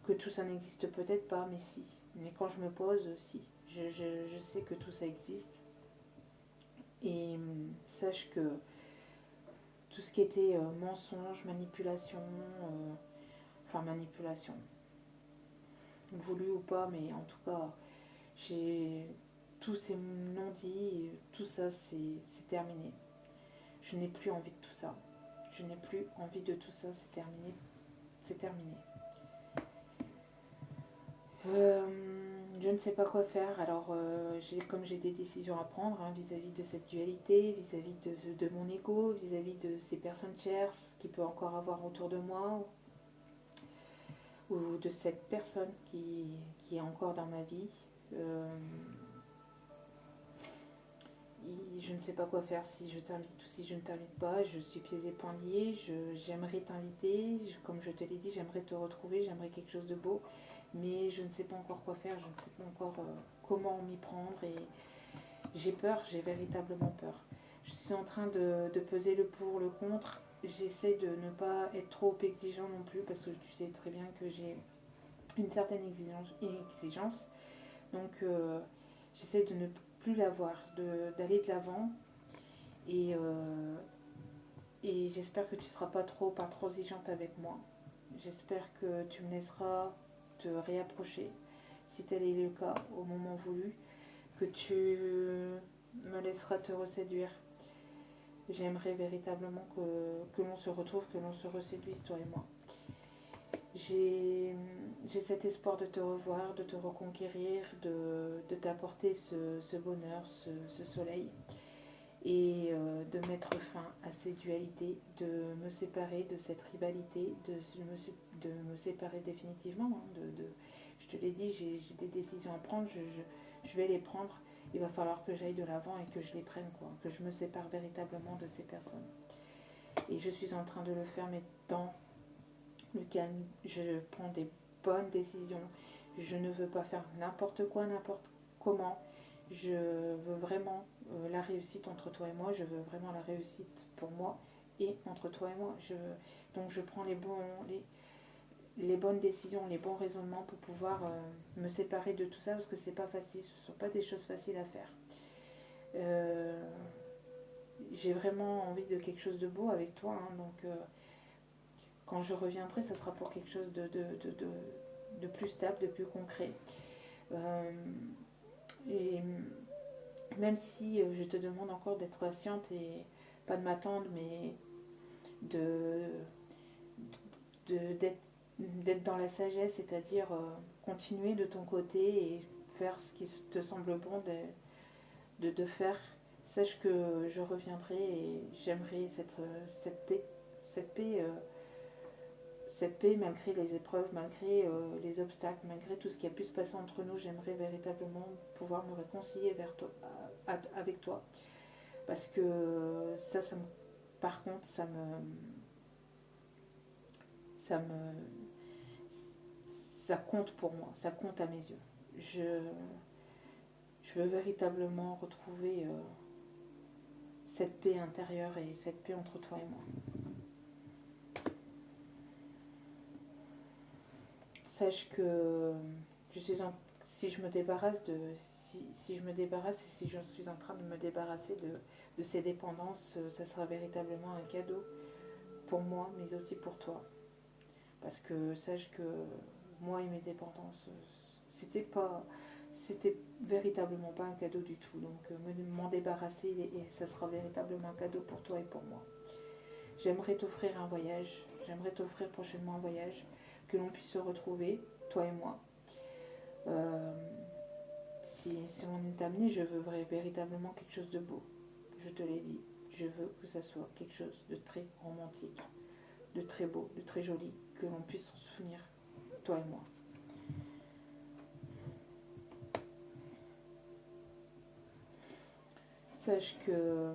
Speaker 1: que tout ça n'existe peut-être pas, mais si. Mais quand je me pose, si. Je sais que tout ça existe. Et sache que tout ce qui était mensonge, manipulation, manipulation, voulu ou pas, mais en tout cas, j'ai tous ces non-dits, tout ça, c'est terminé. Je n'ai plus envie de tout ça. Je n'ai plus envie de tout ça, c'est terminé. C'est terminé. Je ne sais pas quoi faire. Alors, comme j'ai des décisions à prendre hein, vis-à-vis de cette dualité, vis-à-vis de mon ego, vis-à-vis de ces personnes tierces qui peut encore avoir autour de moi, ou de cette personne qui est encore dans ma vie. Je ne sais pas quoi faire si je t'invite ou si je ne t'invite pas. Je suis pieds et poings liés. J'aimerais t'inviter. Comme je te l'ai dit, j'aimerais te retrouver. J'aimerais quelque chose de beau. Mais je ne sais pas encore quoi faire. Je ne sais pas encore comment m'y prendre. Et j'ai peur. J'ai véritablement peur. Je suis en train de peser le pour, le contre. J'essaie de ne pas être trop exigeant non plus parce que tu sais très bien que j'ai une certaine exigence. Donc j'essaie de ne plus l'avoir, d'aller de l'avant et j'espère que tu ne seras pas trop exigeante avec moi. J'espère que tu me laisseras te réapprocher si tel est le cas au moment voulu, que tu me laisseras te reséduire. J'aimerais véritablement que l'on se retrouve, que l'on se reséduise toi et moi. J'ai cet espoir de te revoir, de te reconquérir, de t'apporter ce bonheur, ce soleil. et de mettre fin à ces dualités, de me séparer de cette rivalité, de me séparer définitivement. Hein, je te l'ai dit, j'ai des décisions à prendre, je vais les prendre. Il va falloir que j'aille de l'avant et que je les prenne, quoi, que je me sépare véritablement de ces personnes. Et je suis en train de le faire, mais dans le calme, je prends des bonnes décisions. Je ne veux pas faire n'importe quoi, n'importe comment. Je veux vraiment la réussite entre toi et moi. Je veux vraiment la réussite pour moi et entre toi et moi. Donc je prends les bonnes décisions, les bons raisonnements pour pouvoir me séparer de tout ça parce que c'est pas facile. Ce ne sont pas des choses faciles à faire. J'ai vraiment envie de quelque chose de beau avec toi. Hein, donc quand je reviendrai, ça sera pour quelque chose de plus stable, de plus concret. Et même si je te demande encore d'être patiente et pas de m'attendre, mais d'être dans la sagesse, c'est-à-dire continuer de ton côté et faire ce qui te semble bon de faire. Sache que je reviendrai et j'aimerais cette paix. Cette paix, cette paix malgré les épreuves, malgré les obstacles, malgré tout ce qui a pu se passer entre nous, j'aimerais véritablement pouvoir me réconcilier avec toi. Parce que par contre, ça me, ça compte pour moi, ça compte à mes yeux. Je veux véritablement retrouver cette paix intérieure et cette paix entre toi et moi. Sache que si je me débarrasse si je me débarrasse et si je suis en train de me débarrasser de ces dépendances, ça sera véritablement un cadeau pour moi, mais aussi pour toi. Parce que sache que moi et mes dépendances, c'était véritablement pas un cadeau du tout. Donc m'en débarrasser et ça sera véritablement un cadeau pour toi et pour moi. J'aimerais t'offrir un voyage, j'aimerais t'offrir prochainement un voyage, que l'on puisse se retrouver, toi et moi. Si on est amené, je veux véritablement quelque chose de beau. Je te l'ai dit, je veux que ça soit quelque chose de très romantique, de très beau, de très joli, que l'on puisse s'en souvenir, toi et moi. Sache que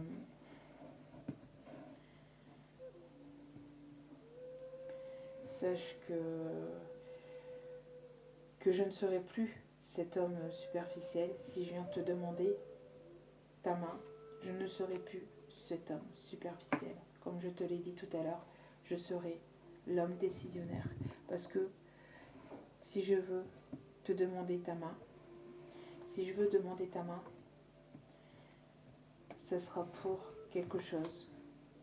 Speaker 1: je ne serai plus cet homme superficiel. Si je viens te demander ta main, je ne serai plus cet homme superficiel. Comme je te l'ai dit tout à l'heure, je serai l'homme décisionnaire. Parce que si je veux te demander ta main, si je veux demander ta main, ça sera pour quelque chose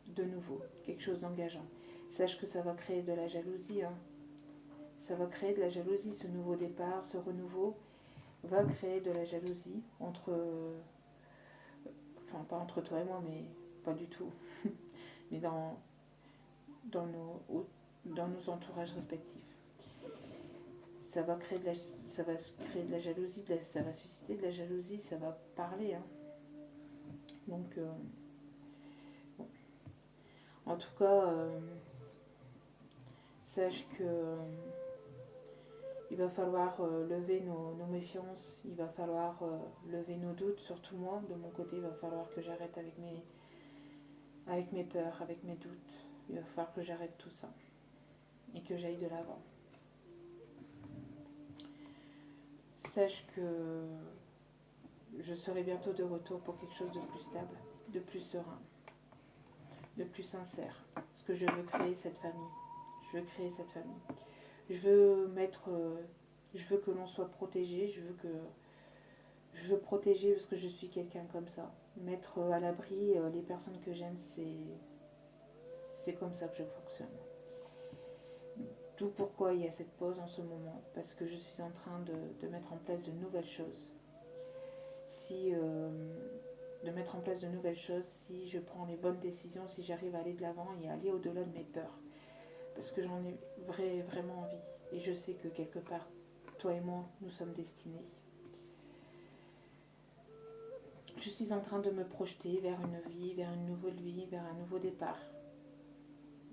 Speaker 1: de nouveau, quelque chose d'engageant. Sache que ça va créer de la jalousie. Hein. Ça va créer de la jalousie, ce nouveau départ, ce renouveau va créer de la jalousie entre... Enfin, pas entre toi et moi, mais pas du tout. Mais dans nos entourages respectifs. Ça va créer de la jalousie, ça va susciter de la jalousie, ça va parler. Hein. Donc, bon. En tout cas, sache que il va falloir lever nos méfiances, il va falloir lever nos doutes, surtout moi, de mon côté, il va falloir que j'arrête avec mes peurs, avec mes doutes. Il va falloir que j'arrête tout ça et que j'aille de l'avant. Sache que je serai bientôt de retour pour quelque chose de plus stable, de plus serein, de plus sincère. Parce que je veux créer cette famille. Je veux créer cette famille. Je veux que l'on soit protégé. Je veux protéger parce que je suis quelqu'un comme ça. Mettre à l'abri les personnes que j'aime, c'est comme ça que je fonctionne. D'où pourquoi il y a cette pause en ce moment. Parce que je suis en train de mettre en place de nouvelles choses. De mettre en place de nouvelles choses, si je prends les bonnes décisions, si j'arrive à aller de l'avant et à aller au-delà de mes peurs. Parce que j'en ai vraiment envie. Et je sais que quelque part, toi et moi, nous sommes destinés. je suis en train de me projeter vers une vie, vers une nouvelle vie, vers un nouveau départ,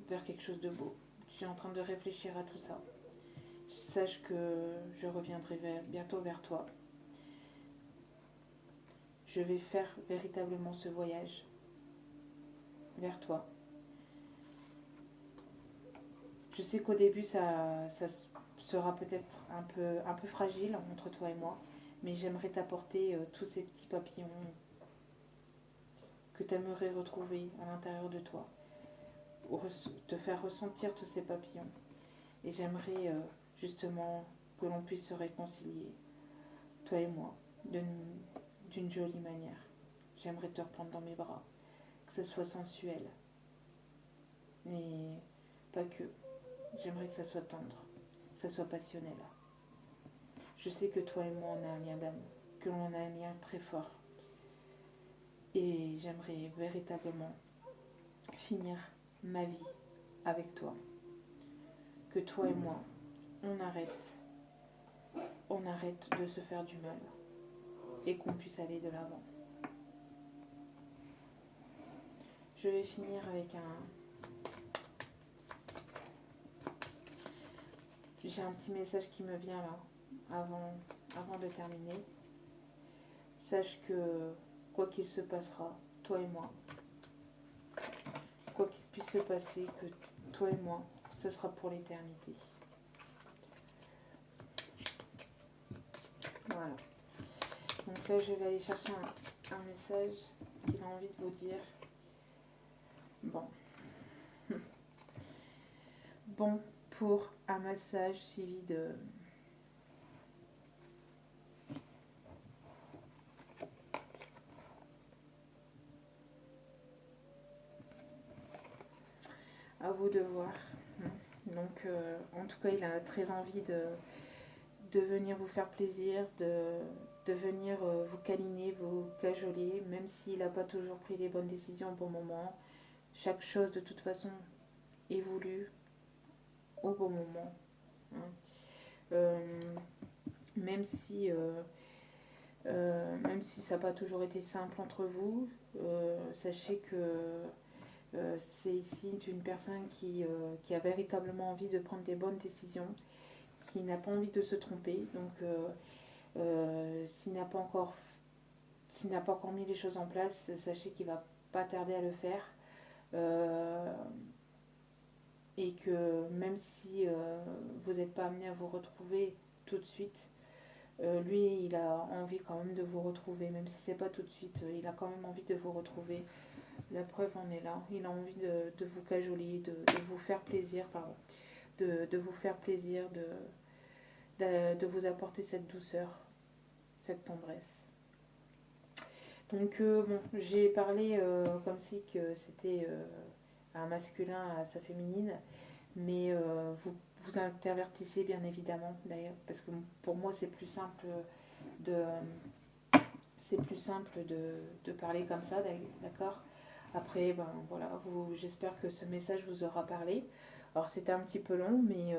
Speaker 1: vers quelque chose de beau. Je suis en train de réfléchir à tout ça. Sache que je reviendrai bientôt vers toi. Je vais faire véritablement ce voyage vers toi. Je sais qu'au début, ça sera peut-être un peu fragile entre toi et moi, mais j'aimerais t'apporter tous ces petits papillons que tu aimerais retrouver à l'intérieur de toi, te faire ressentir tous ces papillons. Et j'aimerais justement que l'on puisse se réconcilier, toi et moi, d'une jolie manière. J'aimerais te reprendre dans mes bras, que ce soit sensuel, mais pas que. J'aimerais que ça soit tendre, que ça soit passionnel. Je sais que toi et moi, on a un lien d'amour, que l'on a un lien très fort. Et j'aimerais véritablement finir ma vie avec toi. Que toi et moi, on arrête de se faire du mal et qu'on puisse aller de l'avant. Je vais finir avec j'ai un petit message qui me vient là, avant de terminer. Sache que quoi qu'il se passera, toi et moi, quoi qu'il puisse se passer, que toi et moi, ce sera pour l'éternité. Voilà. Donc là, je vais aller chercher un message qu'il a envie de vous dire. Bon. Bon pour un massage suivi de... À vous de voir. Donc, en tout cas, il a très envie de venir vous faire plaisir, de venir vous câliner, vous cajoler, même s'il n'a pas toujours pris les bonnes décisions au bon moment. Chaque chose, de toute façon, est voulue au bon moment. Hein. Même si ça n'a pas toujours été simple entre vous, sachez que c'est ici une personne qui a véritablement envie de prendre des bonnes décisions, qui n'a pas envie de se tromper. Donc, s'il n'a pas encore mis les choses en place, sachez qu'il va pas tarder à le faire. Et que même si vous n'êtes pas amené à vous retrouver tout de suite, lui, il a envie quand même de vous retrouver, même si c'est pas tout de suite, il a quand même envie de vous retrouver. La preuve en est là. Il a envie de vous cajoler, de vous faire plaisir, pardon, de vous faire plaisir, de vous apporter cette douceur, cette tendresse. Donc bon, j'ai parlé comme si que c'était un masculin à sa féminine, mais vous intervertissez bien évidemment d'ailleurs, parce que pour moi c'est plus simple de de parler comme ça, d'accord. Après, ben voilà, j'espère que ce message vous aura parlé. Alors c'était un petit peu long, mais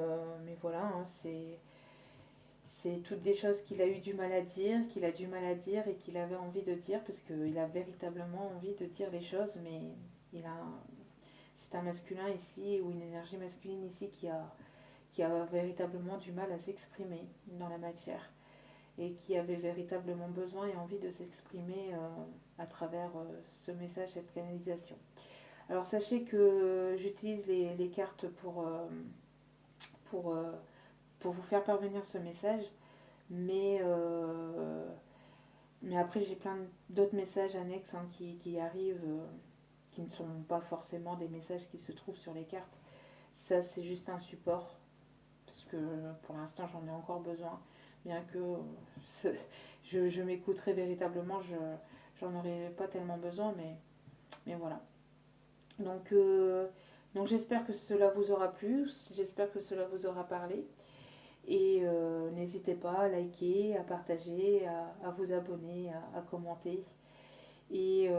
Speaker 1: voilà, hein, c'est toutes des choses qu'il a eu du mal à dire, et qu'il avait envie de dire, parce qu'il a véritablement envie de dire les choses, mais c'est un masculin ici, ou une énergie masculine ici qui a véritablement du mal à s'exprimer dans la matière, et qui avait véritablement besoin et envie de s'exprimer à travers ce message, cette canalisation. Alors sachez que j'utilise les cartes pour, pour vous faire parvenir ce message, mais après j'ai plein d'autres messages annexes qui arrivent, qui ne sont pas forcément des messages qui se trouvent sur les cartes. Ça c'est juste un support, parce que pour l'instant j'en ai encore besoin, bien que je m'écouterai véritablement, j'en aurai pas tellement besoin, mais voilà. Donc j'espère que cela vous aura plu, j'espère que cela vous aura parlé. Et n'hésitez pas à liker, à partager, à vous abonner, à commenter. Et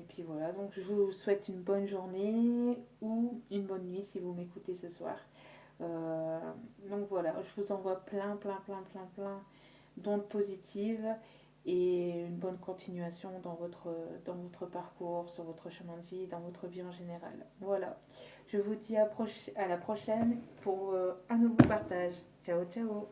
Speaker 1: puis voilà, donc je vous souhaite une bonne journée ou une bonne nuit si vous m'écoutez ce soir. Donc voilà, je vous envoie plein d'ondes positives et une bonne continuation dans votre parcours, sur votre chemin de vie, dans votre vie en général. Voilà. Je vous dis à la prochaine pour un nouveau partage. Ciao, ciao.